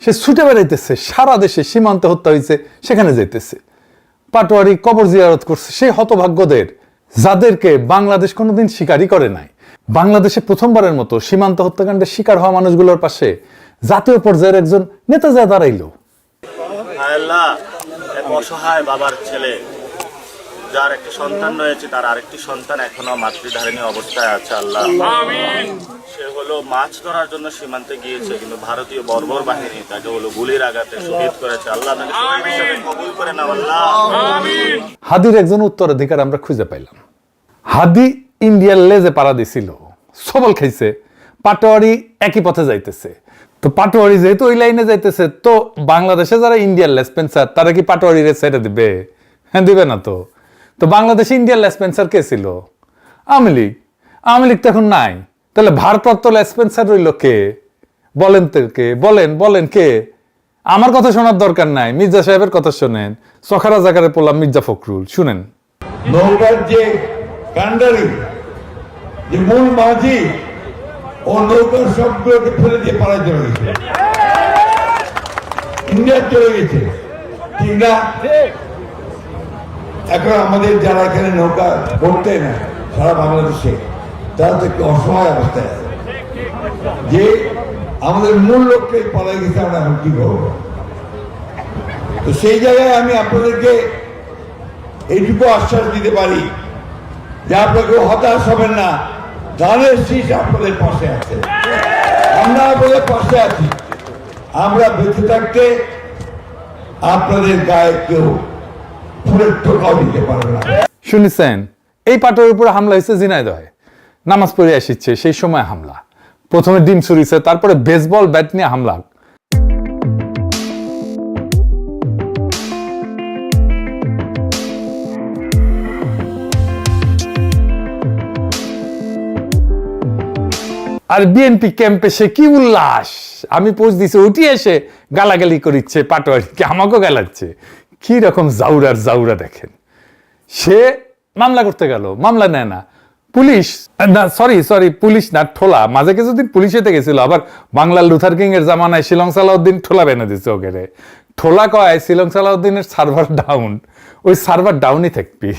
সে ছুটে বেড়াইতেছে, সারা দেশে সীমান্তে হত্যা হয়েছে সেখানে যেতেছে। পাটোয়ারি কবর জিয়ারত করছে সেই হতভাগ্যদের, যাদেরকে বাংলাদেশ কোনোদিন স্বীকারই করে নাই। বাংলাদেশে প্রথমবারের মতো সীমান্ত হত্যাকাণ্ডের শিকার হওয়া মানুষগুলোর পাশে জাতীয় পর্যায়ের একজন নেতা যা দাঁড়াইলো। আল্লাহ, এক অসহায় বাবার ছেলে যার একটি সন্তান রয়েছে, তার আরেকটি সন্তান এখনো মাতৃধারিণী অবস্থায় আছে। আল্লাহ, সে হলো মাছ ধরার জন্য সীমান্তে গিয়েছে, কিন্তু ভারতীয় বর্বর বাহিনী তাকে হলো গুলির আঘাতে শহীদ করেছে। আল্লাহ তাকে শহীদ হিসেবে কবুল করে নাও। আল্লাহ, হাদির একজন উত্তরাধিকার আমরা খুঁজে পাইলাম। হাদি ইন্ডিয়ার লেজে পাড়া দিছিল, সবল খাইছে। পাটোয়ারি একই পথে যাইতেছে। তো পাটোয়ারি যেহেতু ওই লাইনে যাইতেছে, তো বাংলাদেশে যারা ইন্ডিয়ার লেসপেন্সার তারা কি পাটোয়ারিরে ছেড়ে দিবে? হ্যাঁ, দিবে না। তো তো বাংলাদেশে ইন্ডিয়ার লেসপেন্সার কে ছিল? আওয়ামী লীগ। আওয়ামী লীগ তো এখন নাই, তাহলে ভারপ্রাপ্ত লেসপেন্সার রইল কে? বলেন তো কে? বলেন বলেন কে? আমার কথা শোনার দরকার নাই, মির্জা সাহেবের কথা শোনেন। সখারা জাকারে পড়লাম মির্জা ফখরুল, শুনেন। নৌকার যে কান্ডারি, যে মূল মাঝি, ও নৌকার সবগুলোকে ফেলে দিয়ে পাড়ায় চলে গেছে, ইন্ডিয়া চলে গেছে, ঠিক না? এখন আমাদের যারা এখানে নৌকা করতে না সারা বাংলাদেশে, তারা তো একটু অসহায় অবস্থায় আছে, যে আমাদের মূল লক্ষ্যে পালাই গেছে, আমরা এখন কি করবো? তো সেই জায়গায় আমি আপনাদেরকে এইটুকু আশ্বাস দিতে পারি যে আপনাকে হতাশ হবেন না, ধানের শীষ আপনাদের পাশে আছে, আমরা আপনাদের পাশে আছি। আমরা বেঁচে থাকতে আপনাদের গায়ে কেউ ফুলের টোকাও দিতে পারবে না। শুনেছেন, এই পাটোয়ারির উপরে হামলা হয়েছে ঝিনাইদহে। নামাজ পড়ে আসছে সেই সময় হামলা। প্রথমে ডিম ছুরিছে, তারপরে বেসবল ব্যাট নিয়ে হামলা। আর বিএনপি ক্যাম্পে সে কি উল্লাস! আমি পোস্ট দিছি, উঠি এসে গালাগালি করিচ্ছে পাটোয়ারিকে, আমাকেও গালাচ্ছে। কি রকম জাউরার জাউরা দেখেন। সে মামলা করতে গেল, মামলা নেয় না। পুলিশ না, সরি পুলিশ না, ঠোলা। মাঝে কিছুদিন পুলিশেতে গেছিল, আবার বাংলার লুথার কিং এর জামানায় শিলং সালাউদ্দিন ঠোলা বেনে দিচ্ছে ওকে। ঠোলা কয় শিলং সালাউদ্দিনের সার্ভার ডাউন, ওই সার্ভার ডাউনই থাকবি।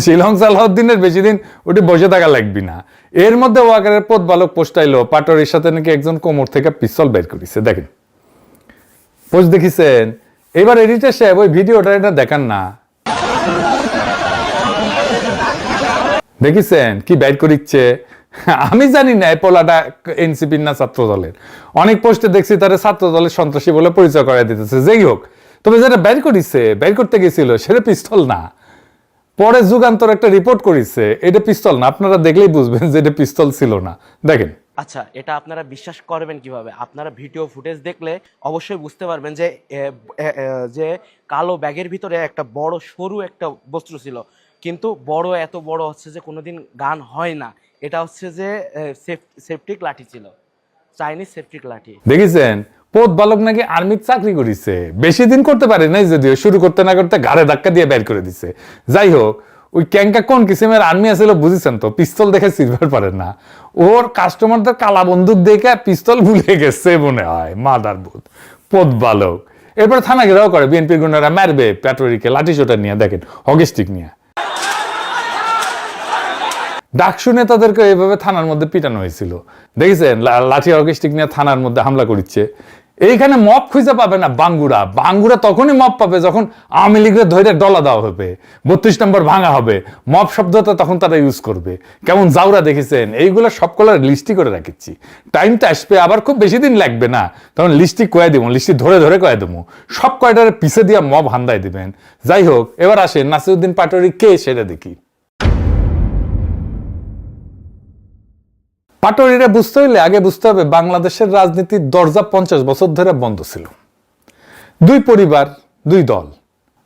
শিলং সালাউদ্দিনের বেশি দিন ওটি বসে থাকা লাগবি না। এর মধ্যে ওয়াকারের পথ বালক পোস্টাইলো পাটোয়ারির সাথে নাকি একজন কোমর থেকে পিস্তল বের করেছে। দেখেন পোস্ট দেখিছেন। এবার এডিটর সাহেব ওই ভিডিওটা এটা দেখান না, দেখিছেন কি বের করিচ্ছে? আমি জানি না এই পোলাটা এনসিপির না ছাত্র দলের। অনেক পোস্টে দেখছি তারা ছাত্র দলের সন্ত্রাসী বলে পরিচয় করাই দিতেছে। যেই হোক, তবে যেটা বের করিছে, বের করতে গেছিল সেটা পিস্তল না। পরে যুগান্তর একটা রিপোর্ট করেছে এটা পিস্তল না। আপনারা দেখলেই বুঝবেন যে এটা পিস্তল ছিল না। দেখেন। আচ্ছা, এটা আপনারা বিশ্বাস করবেন কিভাবে? আপনারা ভিডিও ফুটেজ দেখলে অবশ্যই বুঝতে পারবেন যে যে কালো ব্যাগের ভিতরে একটা বড় সরু একটা বস্তু ছিল, কিন্তু বড় এত বড় হচ্ছে যে কোনোদিন গান হয় না। এটা হচ্ছে যে সেফটিক লাঠি ছিল, চাইনিজ সেফটিক লাঠি। দেখেছেন, পথ বালক নাকি আর্মির চাকরি করেছে, বেশি দিন করতে পারে নাই, যদিও শুরু করতে না করতে ঘাড়ে ধাক্কা দিয়ে বের করে দিছে। যাই হোক, ওই ক্যাঙ্কা কোন কিসিমের আর্মি আছিল বুঝেছেন তো? পিস্তল দেখে সিলভার পারেন না। ওর কাস্টমারদের কালা বন্দুক দেখে পিস্তল ভুলে গেছে মনে হয়। মাদার বুধ পথ বালক। এরপর থানা ঘেরাও করে, বিএনপির গুন্ডারা মারবে পাটোয়ারিকে লাঠি চোটা নিয়ে। দেখেন, হকি স্টিক নিয়ে। ডাকসু নেতাদেরকে এইভাবে থানার মধ্যে পিটানো হয়েছিল। দেখেছেন, লাঠি হকি স্টিক নিয়ে থানার মধ্যে হামলা করছে। এইখানে মব খুঁজে পাবে না বাঙ্গুরা। বাঙ্গুরা তখনই মব পাবে যখন আওয়ামী লীগের ধৈর্য ডলা দেওয়া হবে, 32 নম্বর ভাঙা হবে। মব শব্দটা তখন তারা ইউজ করবে। কেমন জাউরা দেখেছেন? এইগুলো সবগুলোর লিস্টি করে রাখছি। টাইমটা আসবে, আবার খুব বেশি দিন লাগবে না, তখন লিস্টি কয়ে দেবো, লিস্টি ধরে ধরে কয়ে দেবো। সব কয়টার পিছে দিয়ে মব হান্দায় দিবেন। যাই হোক, এবার আসেন নাসিরউদ্দিন পাটোয়ারি কে সেটা দেখি। পাটোয়ারিরা বুঝতে হইলে আগে বুঝতে হবে বাংলাদেশের রাজনীতির দরজা 50 বছর ধরে বন্ধ ছিল। দুই পরিবার, দুই দল,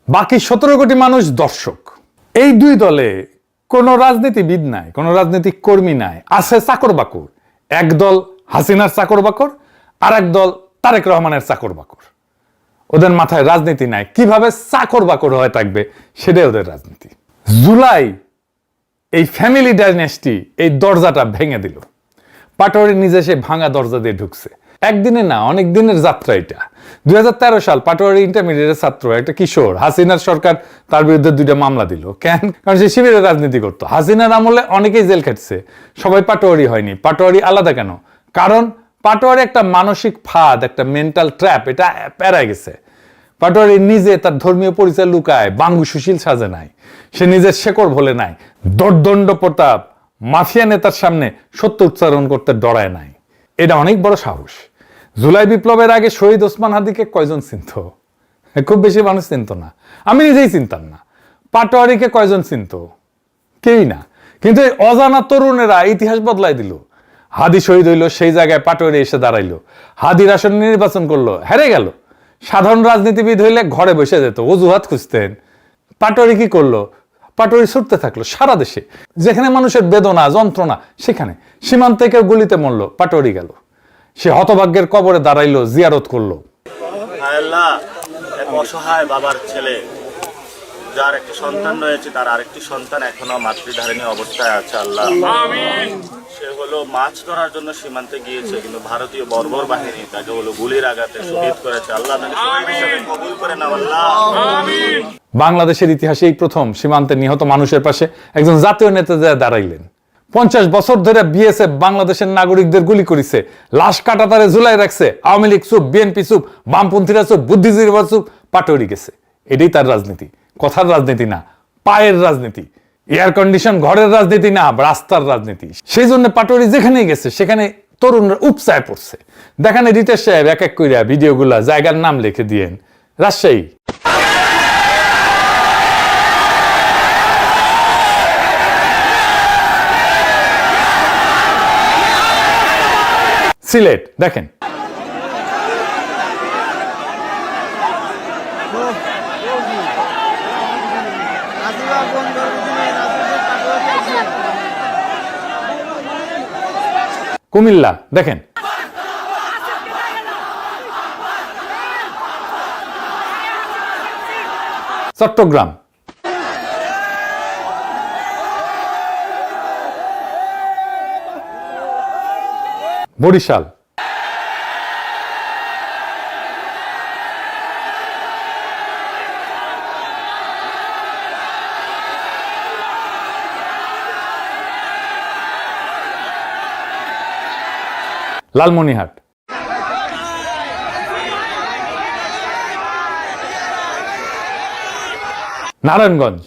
বাকি 17 কোটি মানুষ দর্শক। এই দুই দলে কোনো রাজনীতিবিদ নাই, কোনো রাজনৈতিক কর্মী নাই, আছে চাকর বাকর। এক দল হাসিনার চাকর বাকর, আর এক দল তারেক রহমানের চাকর বাকর। ওদের মাথায় রাজনীতি নাই, কিভাবে চাকর বাকর হয়ে থাকবে সেটাই ওদের রাজনীতি। জুলাই এই ফ্যামিলি ডাইনেস্টি এই দরজাটা ভেঙে দিল। পাটোয়ারি নিজে সে ভাঙা দরজা দিয়ে ঢুকছে। একদিনে না, অনেক দিনের যাত্রা এটা। 2013 সাল পাটোয়ারি ইন্টারমিডিয়েটের ছাত্র একটা কিশোর, হাসিনার সরকার তার বিরুদ্ধে 2টা মামলা দিল। কেন? কারণ সে শিবিরের রাজনীতি করতো। হাসিনার আমলে অনেকেই জেল খাটছে, সবাই পাটোয়ারি হয়নি। পাটোয়ারি আলাদা কেন? কারণ পাটোয়ারি একটা মানসিক ফাঁদ, একটা মেন্টাল ট্র্যাপ, এটা পেরায় গেছে। পাটোয়ারি নিজে তার ধর্মীয় পরিচয় লুকায়, বাঙ্গু সুশীল সাজে নাই, সে নিজের শেকড় ভোলে নাই, দর্দণ্ড প্রতাপ মাফিয়া নেতার সামনে সত্য উচ্চারণ করতে ডরায় নাই। এটা অনেক বড় সাহস। জুলাই বিপ্লবের আগে শহীদ ওসমান হাদিকে কয়জন চিনত? খুব বেশি মানুষ চিনত না, আমি নিজেই চিনতাম না। পাটোয়ারিকে কয়জন চিনত? কেউই না। কিন্তু এই অজানা তরুণেরা ইতিহাস বদলাই দিল। হাদি শহীদ হইল, সেই জায়গায় পাটোয়ারি এসে দাঁড়াইলো। হাদির আসন নির্বাচন করলো, হেরে গেল। সাধারণ রাজনীতিবিদ হইলে ঘরে বসে যেত, অজুহাত খুঁজতেন। পাটোয়ারি কি করলো? পাটোয়ারি ছুটতে থাকলো সারা দেশে, যেখানে মানুষের বেদনা যন্ত্রণা, সেখানে। সীমান্তে কেউ গুলিতে মরলো, পাটোয়ারি গেল। সে হতভাগ্যের কবরে দাঁড়াইলো, জিয়ারত করলো। হায় আল্লাহ, এক অসহায় বাবার ছেলে, যার একটি সন্তান রয়েছে, তার আরেকটি সন্তান এখনো মাতৃধারিণী অবস্থায় আছে। আল্লাহ, সে হলো মাছ ধরার জন্য সীমান্তে গিয়েছে, কিন্তু ভারতীয় বর্বর বাহিনী তাকে হলো গুলির আঘাতে শহীদ করেছে। আল্লাহ তাকে শহীদ হিসেবে কবুল করে নাও। আল্লাহ, বাংলাদেশের ইতিহাসে এই প্রথম সীমান্তে নিহত মানুষের পাশে একজন জাতীয় নেতা দাঁড়াইলেন। 50 বছর ধরে বিএসএফ বাংলাদেশের নাগরিকদের গুলি করেছে, লাশ কাটাতারে ঝুলাই রাখছে। আওয়ামী লীগ চুপ, বিএনপি চুপ, বামপন্থীরা চুপ, বুদ্ধিজীবীরা চুপ, পাটোয়ারি গেছে। এটাই তার রাজনীতি, কথার রাজনীতি না, পায়ের রাজনীতি। এয়ার কন্ডিশন ঘরের রাজনীতি না, রাস্তার রাজনীতি। সেই জন্য পাটোয়ারি যেখানেই গেছে সেখানে তরুণরা উপচায় পড়ছে। দেখেন রিতেশ সাহেব এক এক কইরা ভিডিওগুলা জায়গার নাম লিখে দিয়েন। রাজশাহী, সিলেট, দেখেন কুমিল্লা, দেখেন চট্টগ্রাম, বরিশাল, লালমনিরহাট, নারায়ণগঞ্জ,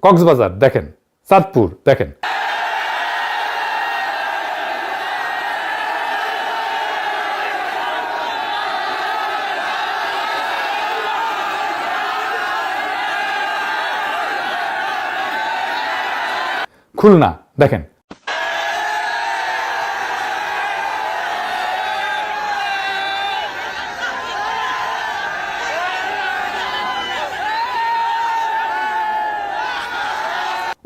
কক্সবাজার, দেখেন চাঁদপুর, দেখেন খুলনা, দেখেন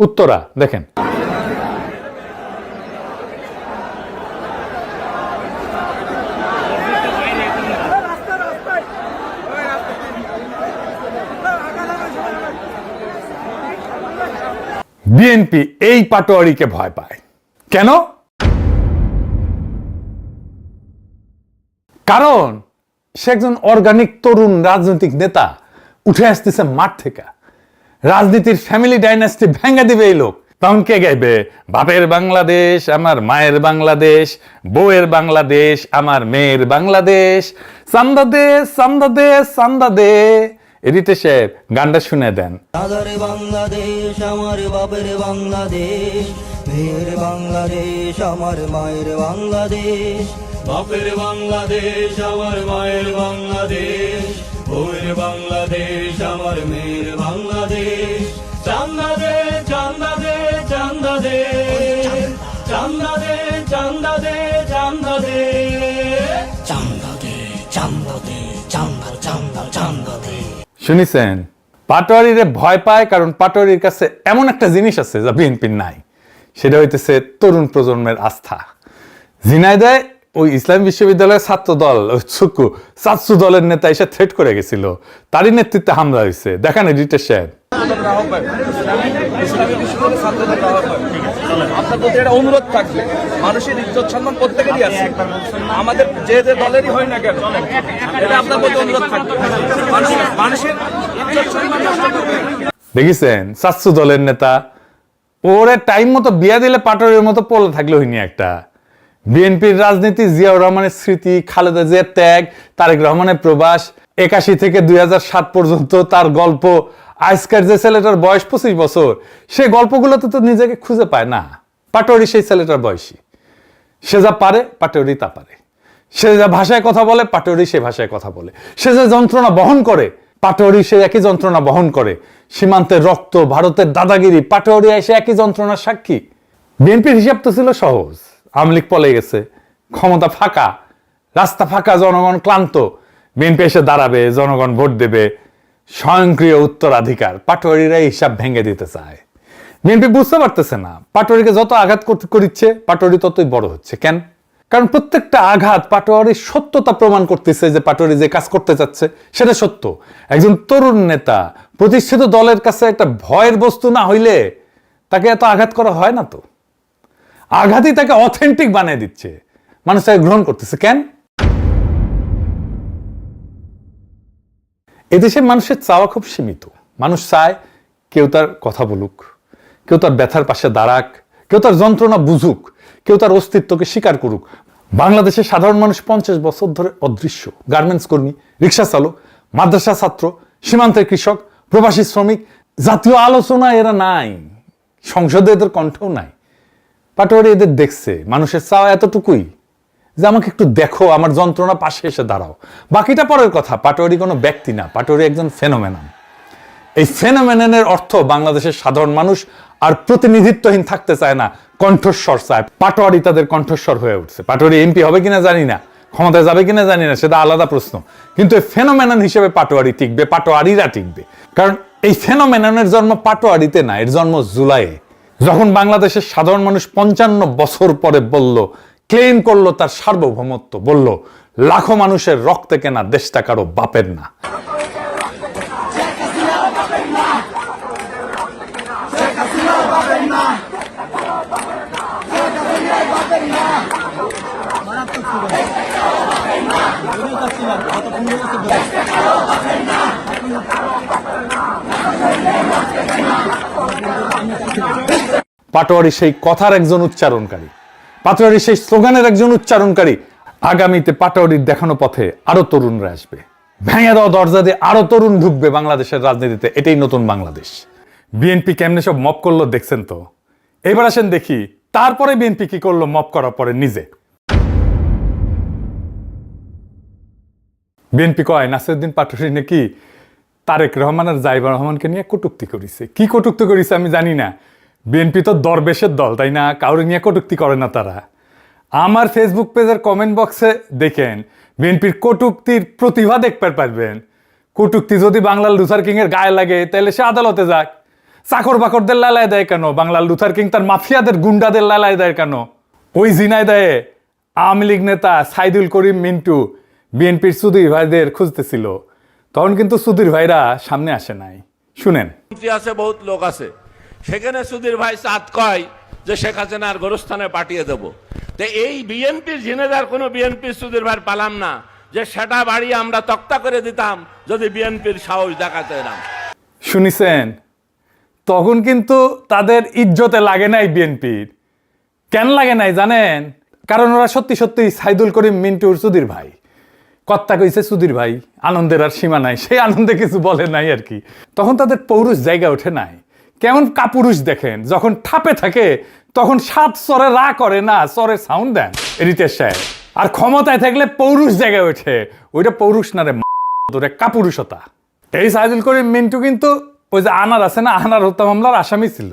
উত্তরা, দেখেন বিএনপি এই পাটোয়ারিকে ভয় পায় কেন? কারণ সে একজন অর্গানিক তরুণ রাজনৈতিক নেতা, উঠে আসতেছে মাঠ থেকে। রাজনীতির ফ্যামিলি ডাইনাস্টি ভেঙে দিবে এই লোক। তখন কে গাইবে? বাপের বাংলাদেশ আমার মায়ের বাংলাদেশ, বউয়ের বাংলাদেশ আমার মেয়ের বাংলাদেশ, চান্দা দে চান্দা দে চান্দা দে। এডিটে সাহেব গানটা শুনে দেন। দাদারে বাংলাদেশ আমার বাপের বাংলাদেশ, মেয়ের বাংলাদেশ আমার মায়ের বাংলাদেশ, বাপের বাংলাদেশ আমার মায়ের বাংলাদেশ, বউয়ের বাংলাদেশ আমার মেয়ের বাংলাদেশ। চান্দা দে চান্দা দে চান্দা দে চান্দা দে চান্দা দে চান্দা দে চান্দা দে চান্দা দে চান্দা চান্দা চান্দা দে। শুনিছেন? পাটোয়ারিরে ভয় পায় কারণ পাটোয়ারির কাছে এমন একটা জিনিস আছে যা বিএনপির নাই। সেটা হইতেছে তরুণ প্রজন্মের আস্থা। ঝিনাইদহে ওই ইসলামী বিশ্ববিদ্যালয়ের ছাত্র দল সুকু ছাত্র দলের নেতা এসে থ্রেট করে গেছিল, তারই নেতৃত্বে হামলা হয়েছে। দেখেন এডিটর সাহেব। আপনার প্রতি একটা অনুরোধ থাকবে, মানুষের ইজ্জত সম্মান প্রত্যেকেরই আছে, আমাদের যে যে দলেরই হয় না কেন, এটা আপনার প্রতি অনুরোধ থাকবে। মানুষের ইজ্জত সম্মান নষ্ট করবে। দেখেছেন ছাত্র দলের নেতা, ওরে টাইম মতো বিয়া দিলে পাটোয়ারির মতো পড়ে থাকলে হইনি একটা। বিএনপির রাজনীতি, জিয়াউর রহমানের স্মৃতি, খালেদা জিয়ার ত্যাগ, তারেক রহমানের প্রবাস, 81 থেকে 2007 পর্যন্ত তার গল্প, আজকের যে ছেলেটার বয়স 25 বছর, সেই গল্পগুলোতে তো নিজেকে খুঁজে পায় না। পাটোয়ারি সেই ছেলেটার বয়সী, সে যা পারে পাটোয়ারি তা পারে, সে যা ভাষায় কথা বলে পাটোয়ারি সে ভাষায় কথা বলে, সে যে যন্ত্রণা বহন করে পাটোয়ারি সে একই যন্ত্রণা বহন করে। সীমান্তের রক্ত, ভারতের দাদাগিরি, পাটোয়ারি এসে একই যন্ত্রণার সাক্ষী। বিএনপির হিসাব তো ছিল সহজ, আওয়ামী লীগ পলে গেছে, ক্ষমতা ফাঁকা, রাস্তা ফাঁকা, জনগণ ক্লান্ত, বিএনপি এসে দাঁড়াবে, জনগণ ভোট দেবে, স্বয়ংক্রিয় উত্তরাধিকার। পাটোয়ারিরা হিসাব ভেঙে দিতে চায়। বিএনপি বুঝতে পারতেছে না, পাটোয়ারিকে যত আঘাত করিচ্ছে পাটোয়ারি ততই বড় হচ্ছে। কেন? কারণ প্রত্যেকটা আঘাত পাটোয়ারির সত্যতা প্রমাণ করতেছে যে পাটোয়ারি যে কাজ করতে চাচ্ছে সেটা সত্য। একজন তরুণ নেতা প্রতিষ্ঠিত দলের কাছে একটা ভয়ের বস্তু না হইলে তাকে এত আঘাত করা হয় না। তো আঘাতই তাকে অথেন্টিক বানিয়ে দিচ্ছে, মানুষ তাকে গ্রহণ করতেছে। কেন? এদেশের মানুষের চাওয়া খুব সীমিত। মানুষ চায় কেউ তার কথা বলুক, কেউ তার ব্যথার পাশে দাঁড়াক, কেউ তার যন্ত্রণা বুঝুক, কেউ তার অস্তিত্বকে স্বীকার করুক। বাংলাদেশের সাধারণ মানুষ 50 বছর ধরে অদৃশ্য। গার্মেন্টস কর্মী, রিক্সা চালক, মাদ্রাসা ছাত্র, সীমান্তের কৃষক, প্রবাসী শ্রমিক, জাতীয় আলোচনায় এরা নাই, সংসদে এদের কণ্ঠও নাই। পাটোয়ারি এদের দেখছে। মানুষের চাওয়া এতটুকুই যে আমাকে একটু দেখো, আমার যন্ত্রণা পাশে এসে দাঁড়াও। বাকিটা পরের কথা। পাটোয়ারি কোনো ব্যক্তি না, পাটোয়ারি একজন ফেনোমেনন। এই ফেনোমেননের অর্থ বাংলাদেশের সাধারণ মানুষ আর প্রতিনিধিত্বহীন থাকতে চায় না, কণ্ঠস্বর চায়। পাটোয়ারি তাদের কণ্ঠস্বর হয়ে উঠছে। পাটোয়ারি এমপি হবে কিনা জানি না, ক্ষমতায় যাবে কিনা জানি না, সেটা আলাদা প্রশ্ন। কিন্তু এই ফেনোমেনন হিসেবে পাটোয়ারি টিকবে, পাটোয়ারিরা টিকবে। কারণ এই ফেনোমেননের জন্ম পাটোয়ারিতে না, এর জন্ম জুলাইয়ে, যখন বাংলাদেশের সাধারণ মানুষ 55 বছর পরে বলল, ক্লেম করলো তার সার্বভৌমত্ব, বলল লাখো মানুষের রক্তে কেনা দেশটা কারো বাপের না। পাটোয়ারি সেই কথার একজন উচ্চারণকারী, পাটোয়ারি সেই স্লোগানের একজন উচ্চারণকারী। আগামীতে পাটোয়ারির দেখানো পথে আরো তরুণরা আসবে, ভেঙে দেওয়া দরজা দিয়ে আরো তরুণ ঢুকবে বাংলাদেশের রাজনীতিতে। এটাই নতুন বাংলাদেশ। বিএনপি কেমনে সব মপ করলো দেখছেন তো। এবার আসেন দেখি তারপরে বিএনপি কি করলো মপ করার পরে নিজে। বিএনপি কয় নাসিরউদ্দিন পাটোয়ারি নাকি তারেক রহমান আর জাইবুর রহমানকে নিয়ে কটূক্তি করেছে। কি কটূক্তি করেছে আমি জানি না। বিএনপি তো দরবেশের দল, তাই না? কাউরে নিয়ে কটূক্তি করে না তারা। আমার ফেসবুক পেজের কমেন্ট বক্সে দেখেন বিএনপির কটূক্তির প্রতিভা দেখতে পারবেন। কটূক্তি যদি বাংলার লুথার কিং এর গায়ে লাগে তাহলে সে আদালতে যাক। চাকর বাকরদের লালায় দেয় কেন? বাংলার লুথার কিং তার মাফিয়াদের গুন্ডাদের লালায় দেয় কেন? ওই ঝিনাইদহে আওয়ামী লীগ নেতা সাইদুল করিম মিন্টু বিএনপির সুধীর ভাইদের খুঁজতেছিল, তখন কিন্তু সুধীর ভাইরা সামনে আসে নাই। শুনেন। আছে বহুত লোক আছে, সেখানে সুধীর ভাই চাঁদ কয় যে শেখ হাসিনার গোরস্থানে পাঠিয়ে দেবো। তো এই বিএনপির ঝিনেদার কোনো বিএনপির সুধীর ভাই পালাম না যে সেটা বাড়ি আমরা তক্তা করে দিতাম যদি বিএনপির সাহস দেখাতে না। শুনিছেন? তখন কিন্তু তাদের ইজ্জতে লাগে নাই বিএনপির। কেন লাগে নাই জানেন? কারণ ওরা সত্যি সত্যি সাইদুল করিম মিন্টুর সুধীর ভাই। কর্তা কইছে সুধীর ভাই, আনন্দের আর সীমা নাই, সেই আনন্দে কিছু বলে নাই আর কি। তখন তাদের পৌরুষ জায়গা ওঠে নাই। কেমন কাপুরুষ দেখেন, যখন ঠাপে থাকে তখন 7 স্বরে রা করে না, স্বরের সাউন্ড দেন রিতেশ সাহেব। আর ক্ষমতায় থাকলে পৌরুষ জায়গায় ওঠে, ওইটা পৌরুষ না রে, তোরে কাপুরুষতা। এই সাইদুল করিম মিন্টু কিন্তু ওই যে আনার আছে না, আনার হত্যা মামলার আসামি ছিল।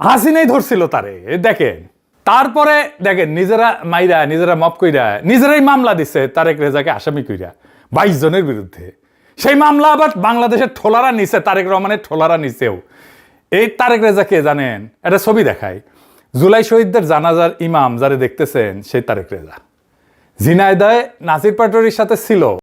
হাসিনাই ধরছিল তারে, দেখেন। তারপরে দেখেন নিজেরা মাইরা, নিজেরা মপ কইরা, নিজেরাই মামলা দিছে তারেক রেজাকে আসামি কইরা 22 জনের বিরুদ্ধে। সেই মামলা আবার বাংলাদেশের ঠোলারা নিছে, তারেক রহমানের ঠোলারা নিছেও। এই তারেক রেজাকে জানেন, একটা ছবি দেখায়, জুলাই শহীদদের জানাজার ইমাম যারে দেখতেছেন সেই তারেক রেজা। ঝিনাইদহে নাসির পাটোয়ারির সাথে ছিল